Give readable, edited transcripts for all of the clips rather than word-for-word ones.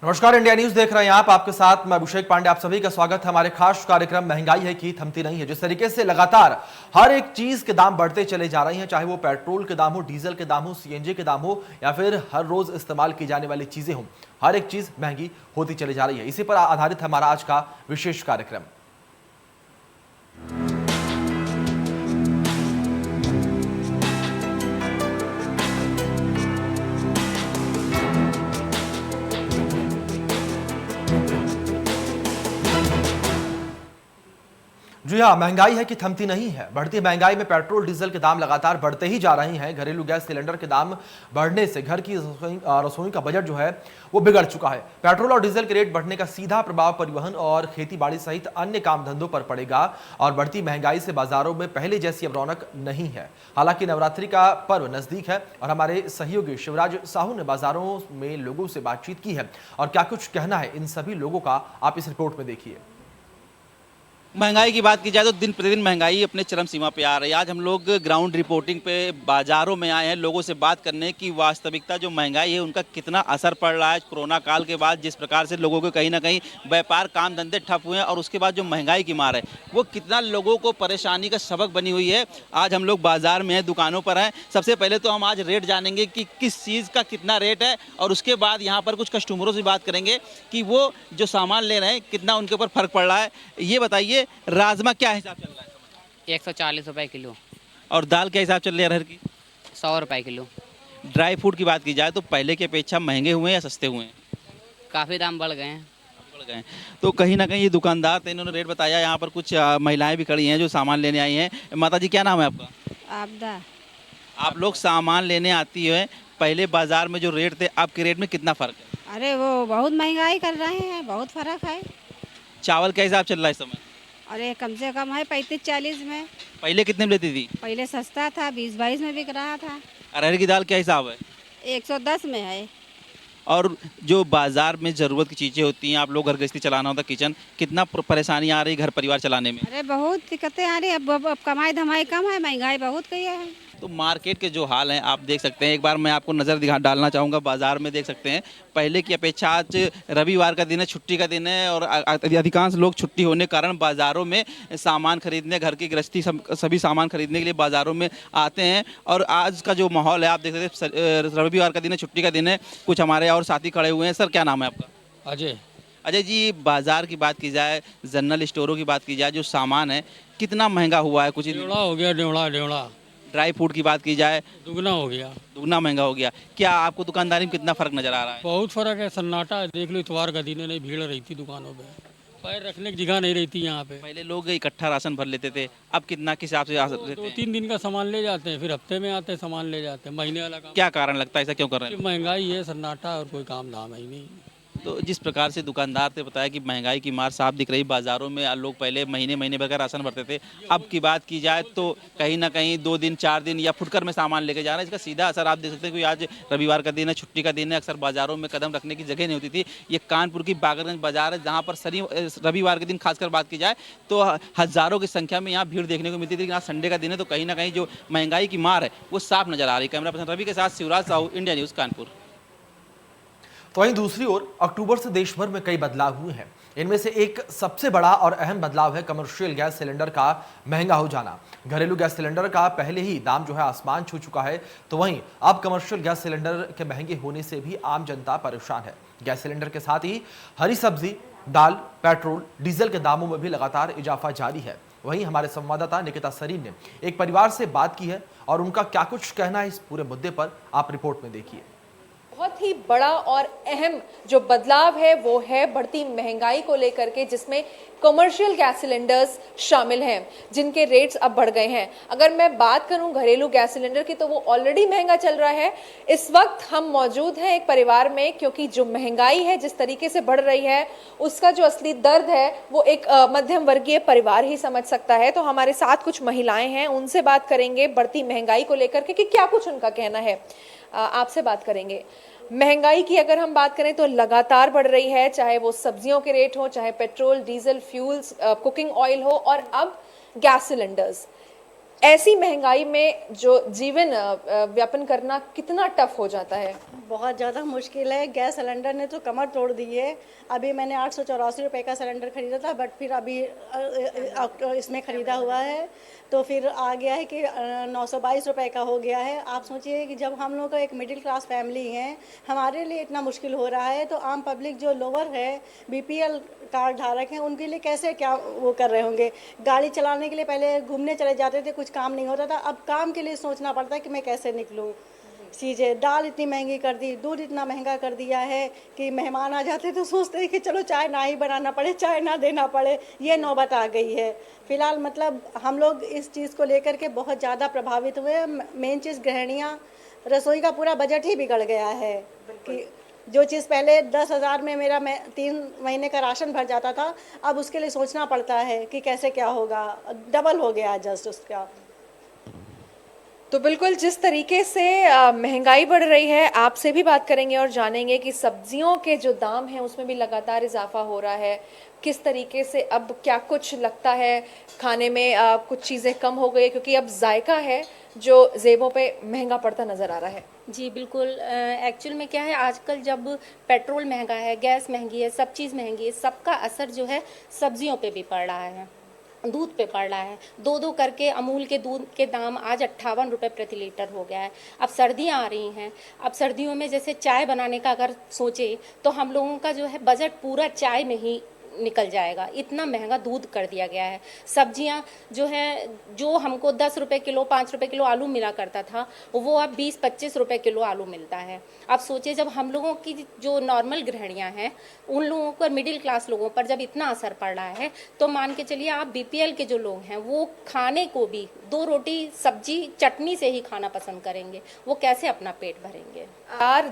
नमस्कार, India news देख रहे हैं आप। आपके साथ मैं अभिषेक पांडे। आप सभी का स्वागत है हमारे खास कार्यक्रम महंगाई है कि थमती नहीं है। जिस तरीके से लगातार हर एक चीज के दाम बढ़ते चले जा रहे हैं, चाहे वो पेट्रोल के दाम हो, डीजल के दाम हो, सीएनजी के दाम हो या फिर हर रोज इस्तेमाल की जाने वाली चीजें हो, हर एक चीज महंगी होती चली जा रही है। इसी पर आधारित है हमारा आज का विशेष कार्यक्रम। जी हाँ, महंगाई है कि थमती नहीं है। बढ़ती महंगाई में पेट्रोल डीजल के दाम लगातार बढ़ते ही जा रहे हैं। घरेलू गैस सिलेंडर के दाम बढ़ने से घर की रसोई का बजट जो है वो बिगड़ चुका है। पेट्रोल और डीजल के रेट बढ़ने का सीधा प्रभाव परिवहन और खेतीबाड़ी सहित अन्य काम धंधों पर पड़ेगा और बढ़ती महंगाई से बाजारों में पहले जैसी अब रौनक नहीं है। हालांकि नवरात्रि का पर्व नजदीक है और हमारे सहयोगी शिवराज साहू ने बाजारों में लोगों से बातचीत की है और क्या कुछ कहना है इन सभी लोगों का, आप इस रिपोर्ट में देखिए। महंगाई की बात की जाए तो दिन प्रतिदिन महंगाई अपने चरम सीमा पे आ रही है। आज हम लोग ग्राउंड रिपोर्टिंग पे बाजारों में आए हैं, लोगों से बात करने की वास्तविकता जो महंगाई है उनका कितना असर पड़ रहा है। कोरोना काल के बाद जिस प्रकार से लोगों के कहीं ना कहीं व्यापार काम धंधे ठप हुए हैं और उसके बाद जो महंगाई की मार है वो कितना लोगों को परेशानी का सबक बनी हुई है। आज हम लोग बाजार में हैं, दुकानों पर हैं। सबसे पहले तो हम आज रेट जानेंगे कि किस चीज़ का कितना रेट है और उसके बाद यहाँ पर कुछ कस्टमरों से बात करेंगे कि वो जो सामान ले रहे हैं कितना उनके ऊपर फर्क पड़ रहा है। ये बताइए, राजमा क्या हिसाब चल रहा है? 140 रुपए किलो। और दाल क्या हिसाब चल रही है अरहर की? 100 रुपए किलो। ड्राई फ्रूट की बात की जाए तो पहले की अपेक्षा महंगे हुए हैं या सस्ते हुए हैं? काफ़ी दाम बढ़ गए हैं। बढ़ गए हैं। तो कहीं ना कहीं ये दुकानदार थे, इन्होंने रेट बताया। यहाँ पर कुछ महिलाएं भी खड़ी हैं जो सामान लेने आई हैं। माता जी, क्या नाम है आपका? आपदा। आप लोग सामान लेने आती है, पहले बाजार में जो रेट थे अब के रेट में कितना फर्क है? अरे वो बहुत महंगाई कर रहे हैं, बहुत फर्क है। चावल क्या हिसाब चल रहा है इस समय? अरे कम से कम है 35-40 में। पहले कितने में लेती थी? पहले सस्ता था, 20-22 में बिक रहा था। अरहर की दाल क्या हिसाब है? 110 में है। और जो बाजार में ज़रूरत की चीज़ें होती हैं, आप लोग घर गृहस्थी चलाना होता, किचन, कितना परेशानी आ रही है घर परिवार चलाने में? अरे बहुत दिक्कतें आ रही। अब कमाई धमाई कम है, महंगाई बहुत की है। तो मार्केट के जो हाल हैं आप देख सकते हैं। एक बार मैं आपको नज़र डालना चाहूँगा। बाजार में देख सकते हैं पहले की अपेक्षा आज रविवार का दिन है, छुट्टी का दिन है और अधिकांश लोग छुट्टी होने के कारण बाज़ारों में सामान खरीदने, घर की गृहस्थी सभी सामान खरीदने के लिए बाज़ारों में आते हैं। और आज का जो माहौल है आप देख सकते हैं, रविवार का दिन है, छुट्टी का दिन है। कुछ हमारे और साथी खड़े हुए हैं। सर, क्या नाम है आपका? अजय। अजय जी, बाज़ार की बात की जाए, जनरल स्टोरों की बात की जाए, जो सामान है कितना महंगा हुआ है? कुछ ड्योड़ा हो गया, ड्योड़ा। ड्राई फ्रूट की बात की जाए, दुगना हो गया। दुगना महंगा हो गया। क्या आपको दुकानदारी में कितना फर्क नजर आ रहा है? बहुत फर्क है, सन्नाटा है। देख लो, इतवार का दिन है, नहीं भीड़ रहती दुकानों पे, पैर रखने की जगह नहीं रहती यहाँ पे। पहले लोग इकट्ठा राशन भर लेते थे, अब कितना किस हिसाब से आ सकते दो हैं? 3 दिन का सामान ले जाते हैं, फिर हफ्ते में आते हैं सामान ले जाते हैं, महीने वाला काम। क्या कारण लगता है ऐसा क्यों कर रहे हैं? महंगाई है, सन्नाटा और कोई काम धाम है ही नहीं। तो जिस प्रकार से दुकानदार ने बताया कि महंगाई की मार साफ दिख रही बाज़ारों में। लोग पहले महीने महीने भर का राशन भरते थे, अब की बात की जाए तो कहीं ना कहीं 2 दिन 4 दिन या फुटकर में सामान लेके जा रहे हैं। इसका सीधा असर आप देख सकते हैं कि आज रविवार का दिन है, छुट्टी का दिन है, अक्सर बाज़ारों में कदम रखने की जगह नहीं होती थी। ये कानपुर की बागरगंज बाजार है, जहाँ पर रविवार के दिन खासकर बात की जाए तो हज़ारों की संख्या में यहाँ भीड़ देखने को मिलती थी। लेकिन आज संडे का दिन है तो कहीं ना कहीं जो महंगाई की मार है वो साफ नजर आ रही है। कैमरा पर्सन रवि के साथ शिवराज साहू, इंडिया न्यूज़, कानपुर। तो वहीं दूसरी ओर अक्टूबर से देश भर में कई बदलाव हुए हैं। इनमें से एक सबसे बड़ा और अहम बदलाव है कमर्शियल गैस सिलेंडर का महंगा हो जाना। घरेलू गैस सिलेंडर का पहले ही दाम जो है आसमान छू चुका है, तो वहीं अब कमर्शियल गैस सिलेंडर के महंगे होने से भी आम जनता परेशान है। गैस सिलेंडर के साथ ही हरी सब्जी, दाल, पेट्रोल, डीजल के दामों में भी लगातार इजाफा जारी है। वहीं हमारे संवाददाता निकिता सरीन ने एक परिवार से बात की है और उनका क्या कुछ कहना है इस पूरे मुद्दे पर, आप रिपोर्ट में देखिए। बहुत ही बड़ा और अहम जो बदलाव है वो है बढ़ती महंगाई को लेकर के, जिसमें कमर्शियल गैस सिलेंडर्स शामिल हैं जिनके रेट्स अब बढ़ गए हैं। अगर मैं बात करूं घरेलू गैस सिलेंडर की तो वो ऑलरेडी महंगा चल रहा है। इस वक्त हम मौजूद हैं एक परिवार में, क्योंकि जो महंगाई है जिस तरीके से बढ़ रही है उसका जो असली दर्द है वो एक मध्यम वर्गीय परिवार ही समझ सकता है। तो हमारे साथ कुछ महिलाएं हैं, उनसे बात करेंगे बढ़ती महंगाई को लेकर के कि क्या कुछ उनका कहना है। आपसे बात करेंगे। महंगाई की अगर हम बात करें तो लगातार बढ़ रही है, चाहे वो सब्जियों के रेट हो, चाहे petrol, diesel, fuels, cooking oil हो और अब गैस सिलेंडर्स। ऐसी महंगाई में जो जीवन व्यापन करना कितना टफ हो जाता है? बहुत ज़्यादा मुश्किल है। गैस सिलेंडर ने तो कमर तोड़ दी है। अभी मैंने 884 रुपये का सिलेंडर खरीदा था, बट फिर अभी इसमें ख़रीदा हुआ है तो फिर आ गया है कि 922 रुपये का हो गया है। आप सोचिए कि जब हम लोग का एक मिडिल क्लास फैमिली है, हमारे लिए इतना मुश्किल हो रहा है, तो आम पब्लिक जो लोअर है, बीपीएल कार्ड धारक हैं, उनके लिए कैसे क्या वो कर रहे होंगे। गाड़ी चलाने के लिए पहले घूमने चले जाते थे, कुछ काम नहीं होता था, अब काम के लिए सोचना पड़ता है कि मैं कैसे निकलूँ। चीज़ें, दाल इतनी महंगी कर दी, दूध इतना महंगा कर दिया है कि मेहमान आ जाते तो सोचते हैं कि चलो चाय ना ही बनाना पड़े, चाय ना देना पड़े, ये नौबत आ गई है। फिलहाल मतलब हम लोग इस चीज़ को लेकर के बहुत ज़्यादा प्रभावित हुए। मेन चीज़ गृहिणियाँ, रसोई का पूरा बजट ही बिगड़ गया है कि जो चीज़ पहले 10,000 में मेरा 3 महीने का राशन भर जाता था, अब उसके लिए सोचना पड़ता है कि कैसे क्या होगा, डबल हो गया जस्ट उसका। तो बिल्कुल जिस तरीके से महंगाई बढ़ रही है, आपसे भी बात करेंगे और जानेंगे कि सब्जियों के जो दाम हैं उसमें भी लगातार इजाफा हो रहा है। किस तरीके से अब क्या कुछ लगता है खाने में कुछ चीज़ें कम हो गई क्योंकि अब जायका है जो जेबों पे महंगा पड़ता नज़र आ रहा है। जी बिल्कुल। एक्चुअल में क्या है, आजकल जब पेट्रोल महंगा है, गैस महंगी है, सब चीज़ महंगी है, सबका असर जो है सब्जियों पे भी पड़ रहा है, दूध पे पड़ रहा है। 2-2 करके अमूल के दूध के दाम आज 58 रुपये प्रति लीटर हो गया है। अब सर्दियाँ आ रही हैं, अब सर्दियों में जैसे चाय बनाने का अगर सोचे तो हम लोगों का जो है बजट पूरा चाय में ही निकल जाएगा, इतना महंगा दूध कर दिया गया है। सब्जियां जो है, जो हमको 10 रुपये किलो, 5 रुपये किलो आलू मिला करता था, वो अब 20-25 रुपये किलो आलू मिलता है। अब सोचिए जब हम लोगों की जो नॉर्मल गृहिणियां हैं, उन लोगों पर, मिडिल क्लास लोगों पर जब इतना असर पड़ रहा है, तो मान के चलिए आप बीपीएल के जो लोग हैं वो खाने को भी 2 रोटी सब्जी चटनी से ही खाना पसंद करेंगे, वो कैसे अपना पेट भरेंगे।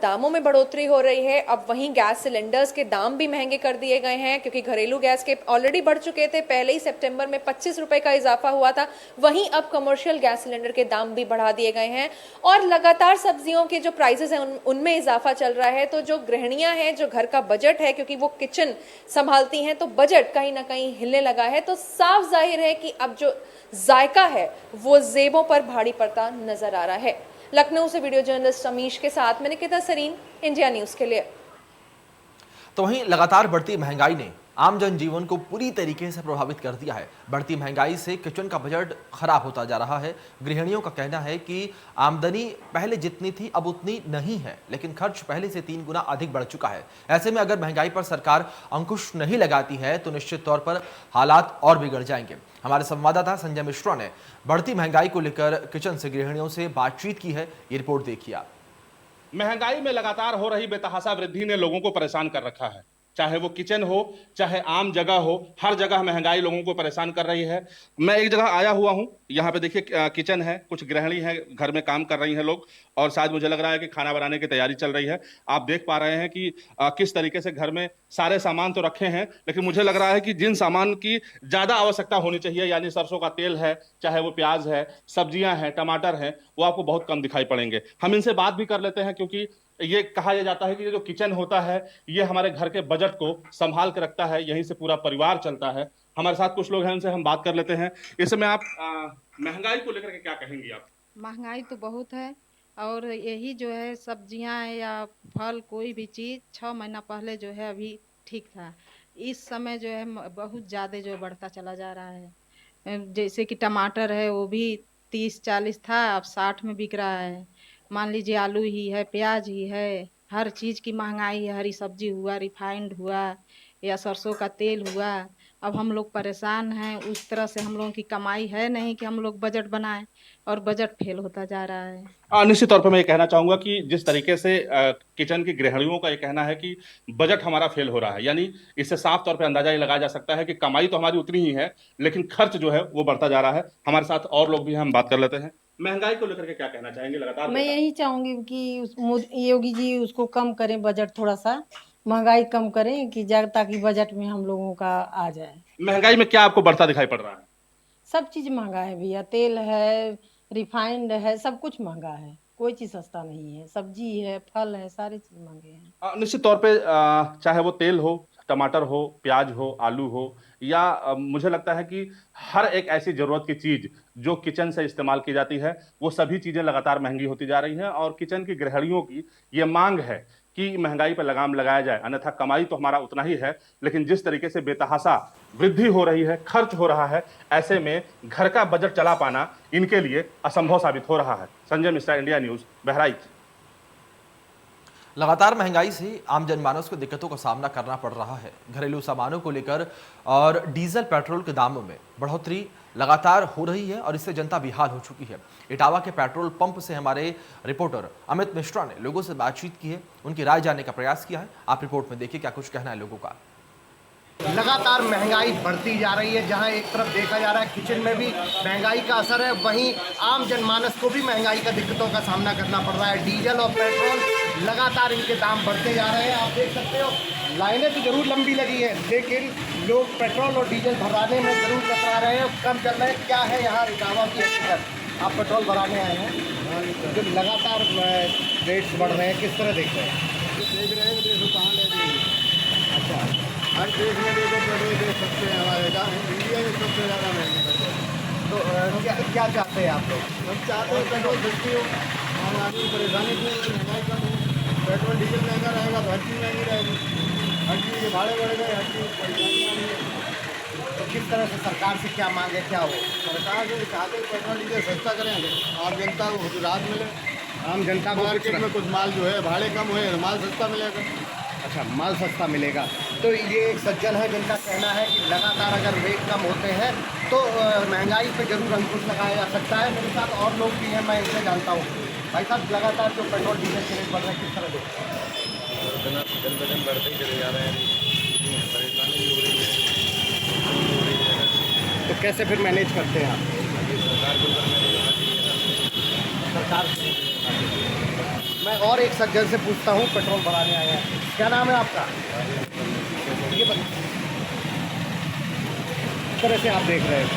दामों में बढ़ोतरी हो रही है, अब वहीं गैस सिलेंडर्स के दाम भी महंगे कर दिए गए हैं क्योंकि घरेलू गैस के ऑलरेडी बढ़ चुके थे। पहले ही सितंबर में 25 रुपए का इजाफा हुआ था, वहीं अब कमर्शियल गैस सिलेंडर के दाम भी बढ़ा दिए गए हैं और लगातार सब्जियों के जो प्राइसेस हैं उनमें इजाफा चल रहा है। तो जो गृहिणियां हैं, जो घर का बजट है, क्योंकि वो किचन संभालती हैं, तो बजट कहीं ना कहीं हिलने लगा है। तो साफ जाहिर है कि अब जो जायका है वो जेबों पर भारी पड़ता नजर आ रहा है। लखनऊ से वीडियो जर्नलिस्ट अमीश के साथ मैं निकिता सरीन, इंडिया न्यूज के लिए। तो वहीं लगातार बढ़ती महंगाई ने आम जनजीवन को पूरी तरीके से प्रभावित कर दिया है। बढ़ती महंगाई से किचन का बजट खराब होता जा रहा है। गृहिणियों का कहना है कि आमदनी पहले जितनी थी अब उतनी नहीं है, लेकिन खर्च पहले से 3 गुना अधिक बढ़ चुका है। ऐसे में अगर महंगाई पर सरकार अंकुश नहीं लगाती है तो निश्चित तौर पर हालात और बिगड़ जाएंगे। हमारे संवाददाता संजय मिश्रा ने बढ़ती महंगाई को लेकर किचन से गृहिणियों से बातचीत की है। ये रिपोर्ट देखिए आप। महंगाई में लगातार हो रही बेतहाशा वृद्धि ने लोगों को परेशान कर रखा है। चाहे वो किचन हो, चाहे आम जगह हो, हर जगह महंगाई लोगों को परेशान कर रही है। मैं एक जगह आया हुआ हूँ, यहाँ पे देखिए किचन है, कुछ गृहिणी है, घर में काम कर रही हैं लोग, और शायद मुझे लग रहा है कि खाना बनाने की तैयारी चल रही है। आप देख पा रहे हैं कि किस तरीके से घर में सारे सामान तो रखे हैं, लेकिन मुझे लग रहा है कि जिन सामान की ज़्यादा आवश्यकता होनी चाहिए, यानी सरसों का तेल है, चाहे वो प्याज है, सब्जियां हैं, टमाटर हैं, वो आपको बहुत कम दिखाई पड़ेंगे। हम इनसे बात भी कर लेते हैं, क्योंकि ये कहा यह जाता है कि ये जो किचन होता है ये हमारे घर के बजट को संभाल के रखता है, यहीं से पूरा परिवार चलता है। हमारे साथ कुछ लोग हैं, उनसे हम बात कर लेते हैं। इस समय आप महंगाई को लेकर के क्या कहेंगी आप? महंगाई तो बहुत है, और यही जो है सब्जियां या फल, कोई भी चीज़ 6 महीना पहले जो है अभी ठीक था, इस समय जो है बहुत ज़्यादा जो बढ़ता चला जा रहा है। जैसे कि टमाटर है वो भी 30-40 था, अब 60 में बिक रहा है। मान लीजिए आलू ही है, प्याज ही है, हर चीज़ की महंगाई है। हरी सब्जी हुआ, रिफाइंड हुआ, या सरसों का तेल हुआ। अब हम लोग परेशान हैं, उस तरह से हम लोगों की कमाई है नहीं कि हम लोग बजट बनाएं, और बजट फेल होता जा रहा है। निश्चित तौर पर मैं ये कहना चाहूंगा कि जिस तरीके से किचन की गृहिणियों का ये कहना है कि बजट हमारा फेल हो रहा है, यानी इससे साफ तौर पे अंदाजा ये लगाया जा सकता है कि कमाई तो हमारी उतनी ही है, लेकिन खर्च जो है वो बढ़ता जा रहा है। हमारे साथ और लोग भी हैं, हम बात कर लेते हैं। महंगाई को लेकर के क्या कहना चाहेंगे? लगातार मैं यही चाहूंगी कि योगी जी उसको कम करें, बजट थोड़ा सा महंगाई कम करें कि ताकि बजट में हम लोगों का आ जाए। महंगाई में क्या आपको बढ़ता दिखाई पड़ रहा है? सब चीज महंगा है भैया, तेल है, रिफाइंड है, सब कुछ महंगा है, कोई चीज सस्ता नहीं है। सब्जी है, फल है, सारी चीज महंगे हैं। निश्चित तौर पे चाहे वो तेल हो, टमाटर हो, प्याज हो, आलू हो, या मुझे लगता है कि हर एक ऐसी ज़रूरत की चीज़ जो किचन से इस्तेमाल की जाती है, वो सभी चीज़ें लगातार महंगी होती जा रही हैं। और किचन की गृहिणियों की ये मांग है कि महंगाई पर लगाम लगाया जाए, अन्यथा कमाई तो हमारा उतना ही है, लेकिन जिस तरीके से बेतहाशा वृद्धि हो रही है, खर्च हो रहा है, ऐसे में घर का बजट चला पाना इनके लिए असंभव साबित हो रहा है। Sanjay Mishra, India news, Bahraich. लगातार महंगाई से आम जनमानस को दिक्कतों का सामना करना पड़ रहा है। घरेलू सामानों को लेकर और डीजल पेट्रोल के दामों में बढ़ोतरी लगातार हो रही है और इससे जनता बेहाल हो चुकी है। इटावा के पेट्रोल पंप से हमारे रिपोर्टर अमित मिश्रा ने लोगों से बातचीत की है, उनकी राय जानने का प्रयास किया है। आप रिपोर्ट में देखिए क्या कुछ कहना है लोगों का। लगातार महंगाई बढ़ती जा रही है। जहां एक तरफ देखा जा रहा है किचन में भी महंगाई का असर है, वहीं आम जनमानस को भी महंगाई का दिक्कतों का सामना करना पड़ रहा है। डीजल और पेट्रोल लगातार इनके दाम बढ़ते जा रहे हैं। आप देख सकते हो लाइनें तो जरूर लंबी लगी है, लेकिन लोग पेट्रोल और डीजल भराने में जरूर कतरा रहे हैं, कम चल रहे हैं। क्या है यहाँ इटावा की हकीकत? आप पेट्रोल भराने आए हैं, जो लगातार रेट्स बढ़ रहे हैं, किस तरह देख रहे हैं? देख रहे हैं देखो कहाँ ले जाएंगे। अच्छा, हर देश में देखो पेट्रोल देश सबसे हमारे इंडिया में सबसे ज़्यादा महंगी पेट्रोल। तो क्या चाहते हैं आप लोग? हम चाहते हैं पेट्रोल सस्ती हो, आम आदमी परेशानी की महंगाई कम हो। पेट्रोल डीजल महंगा रहेगा तो हर चीज़ महंगी रहेगी, हर चीज़ के भाड़े बढ़ गए, हर चीज़ परेशानी आ रही है। तो किस तरह से सरकार से क्या मांगे, क्या हो? सरकार से चाहते हैं पेट्रोल डीजल सस्ता करें, आम जनता को राहत मिले। आम जनता को मार्केट में कुछ माल जो है भाड़े कम हुए, माल सस्ता मिलेगा। अच्छा, माल सस्ता मिलेगा। तो ये एक सज्जन है जिनका कहना है कि लगातार अगर रेट कम होते हैं तो महंगाई पे जरूर अंकुश लगाया जा सकता है। मेरे साथ और लोग भी हैं, मैं इनसे जानता हूँ। भाई साहब, लगातार जो पेट्रोल डीजल के रेट बढ़ रहे हैं, किस तरह देखते हैं? दिन ब दिन बढ़ते ही चले जा रहे हैं, परेशानी भी हो रही है। तो कैसे फिर मैनेज करते हैं आप? सरकार मैं और एक सज्जन से पूछता हूँ, पेट्रोल भराने आए हैं। क्या नाम है आपका? ये तरह से आप देख रहे हैं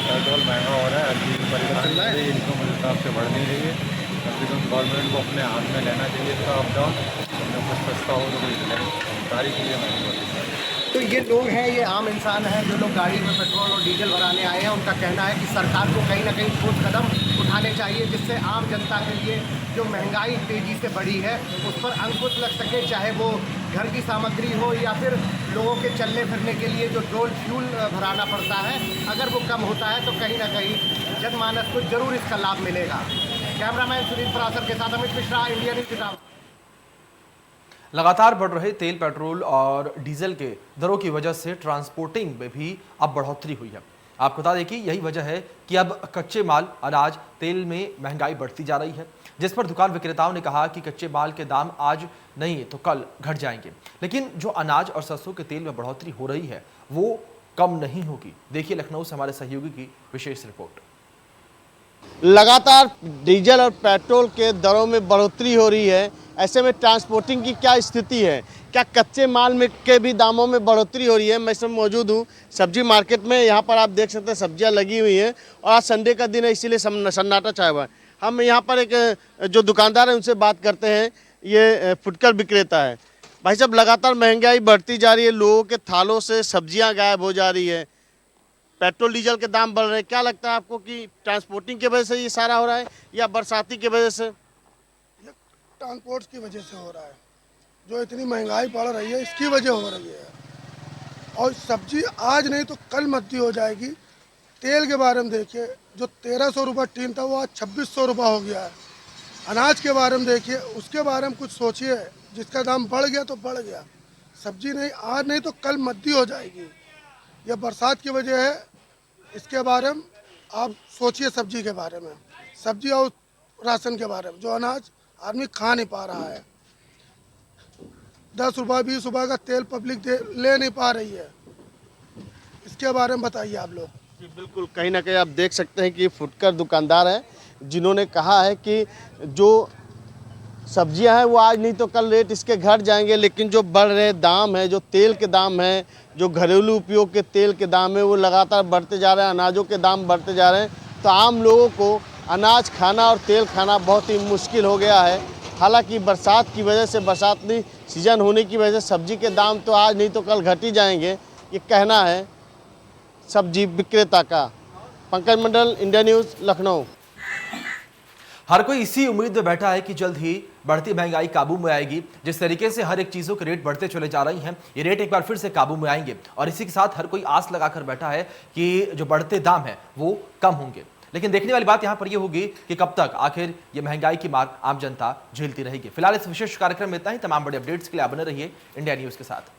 पेट्रोल महंगा हो रहा है, हर चीज़ परेशानी चल रही है, इनकम उस हिसाब से बढ़ नहीं रही है। कभी तो गवर्नमेंट को अपने हाथ में लेना चाहिए इसका अप डाउन, कुछ सस्ता हो तो कोई मिले, सारी चीज़ें महंगी होती हैं। तो ये लोग हैं, ये आम इंसान हैं जो लोग गाड़ी में पेट्रोल और डीजल भराने आए हैं। उनका कहना है कि सरकार को कहीं ना कहीं ठोस कदम उठाने चाहिए, जिससे आम जनता के लिए जो महंगाई तेज़ी से बढ़ी है उस पर अंकुश लग सके, चाहे वो घर की सामग्री हो या फिर लोगों के चलने फिरने के लिए जो पेट्रोल फ्यूल भराना पड़ता है, अगर वो कम होता है तो कहीं ना कहीं जनमानस को जरूर इसका लाभ मिलेगा। कैमरामैन सुनील परासर के साथ अमित मिश्रा, इंडिया न्यूज़ इटावा। लगातार बढ़ रहे तेल, पेट्रोल और डीजल के दरों की वजह से ट्रांसपोर्टिंग में भी अब बढ़ोतरी हुई है। आपको बता दें कि यही वजह है कि अब कच्चे माल, अनाज, तेल में महंगाई बढ़ती जा रही है, जिस पर दुकान विक्रेताओं ने कहा कि कच्चे माल के दाम आज नहीं तो कल घट जाएंगे, लेकिन जो अनाज और सरसों के तेल में बढ़ोतरी हो रही है वो कम नहीं होगी। देखिए लखनऊ से हमारे सहयोगी की विशेष रिपोर्ट। लगातार डीजल और पेट्रोल के दरों में बढ़ोतरी हो रही है, ऐसे में ट्रांसपोर्टिंग की क्या स्थिति है? क्या कच्चे माल में के भी दामों में बढ़ोतरी हो रही है? मैं इस समय मौजूद हूँ सब्जी मार्केट में। यहाँ पर आप देख सकते हैं सब्जियाँ लगी हुई हैं और आज संडे का दिन है, इसीलिए सन्नाटा छाया हुआ है। हम यहाँ पर एक जो दुकानदार हैं उनसे बात करते हैं। ये फुटकर विक्रेता है। भाई साहब, लगातार महंगाई बढ़ती जा रही है, लोगों के थालों से सब्जियाँ गायब हो जा रही है, पेट्रोल डीजल के दाम बढ़ रहे हैं। क्या लगता है आपको कि ट्रांसपोर्टिंग की वजह से ये सारा हो रहा है या बरसाती की वजह से? ट्रांसपोर्ट की वजह से हो रहा है। जो इतनी महंगाई बढ़ रही है इसकी वजह हो रही है। और सब्जी आज नहीं तो कल मद्दी हो जाएगी। तेल के बारे में देखिए, जो 1300 रुपये टीन था वो आज 2600 रुपये हो गया है। अनाज के बारे में देखिए, उसके बारे में कुछ सोचिए। जिसका दाम बढ़ गया तो बढ़ गया। सब्जी नहीं, आज नहीं तो कल मद्दी हो जाएगी। यह बरसात की वजह है। इसके बारे में आप सोचिए, सब्जी के बारे में, सब्जी और राशन के बारे में। जो अनाज आदमी खा नहीं पा रहा है, 10 रुपये 20 रुपये का तेल पब्लिक ले नहीं पा रही है। इसके बारे में बताइए आप लोग। जी बिल्कुल, कहीं ना कहीं आप देख सकते हैं कि फुटकर दुकानदार हैं जिन्होंने कहा है कि जो सब्जियां हैं वो आज नहीं तो कल रेट इसके घट जाएंगे, लेकिन जो बढ़ रहे दाम है, जो तेल के दाम है, जो घरेलू उपयोग के तेल के दाम है वो लगातार बढ़ते जा रहे हैं, अनाजों के दाम बढ़ते जा रहे हैं। तो आम लोगों को अनाज खाना और तेल खाना बहुत ही मुश्किल हो गया है। हालांकि बरसात की वजह से बरसाती सीजन होने की वजह से सब्जी के दाम तो आज नहीं तो कल घट ही जाएंगे, ये कहना है सब्जी विक्रेता का। पंकज मंडल, इंडिया न्यूज़, लखनऊ। हर कोई इसी उम्मीद में बैठा है कि जल्द ही बढ़ती महंगाई काबू में आएगी। जिस तरीके से हर एक चीजों के रेट बढ़ते चले जा रही हैं, ये रेट एक बार फिर से काबू में आएंगे और इसी के साथ हर कोई आस लगाकर बैठा है कि जो बढ़ते दाम हैं वो कम होंगे। लेकिन देखने वाली बात यहां पर ये होगी कि कब तक आखिर ये महंगाई की मार आम जनता झेलती रहेगी। फिलहाल इस विशेष कार्यक्रम में इतना ही। तमाम बड़े अपडेट्स के लिए आप बने रहिए इंडिया न्यूज के साथ।